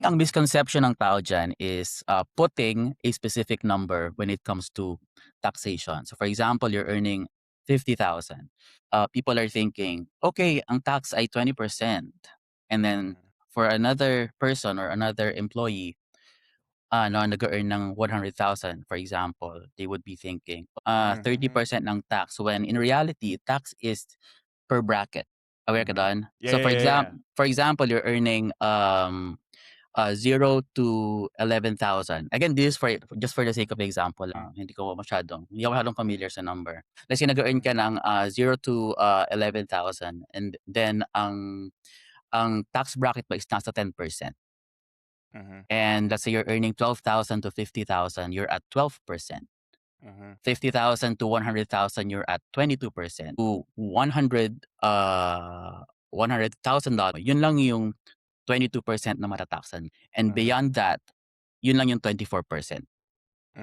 Ang misconception ng tao diyan is, putting a specific number when it comes to taxation. So, for example, you're earning 50,000. People are thinking, "Okay, ang tax ay 20%." And then Mhm. for another person or another employee, na nag-earn ng 100,000, for example, they would be thinking, Mhm. 30% ng tax, when in reality, tax is per bracket. Aware ka Mhm. do'n? Yeah, So, yeah, yeah, yeah. for example, you're earning, 0 to 11,000. Again, this is for just for the sake of example Hmm. lang, hindi ako masyadong familiar sa number. Let's say nag-earn Mhm. ka ng, 0 to, 11,000, and then ang tax bracket mo is nasa 10%. Mhm. And let's say you're earning 12,000 to 50,000, you're at 12%. Mhm. 50,000 to 100,000, you're at 22%. To 100,000, yun lang yung 22% na matataksan. And Mhm. beyond that, yun lang yung 24%. Hmm.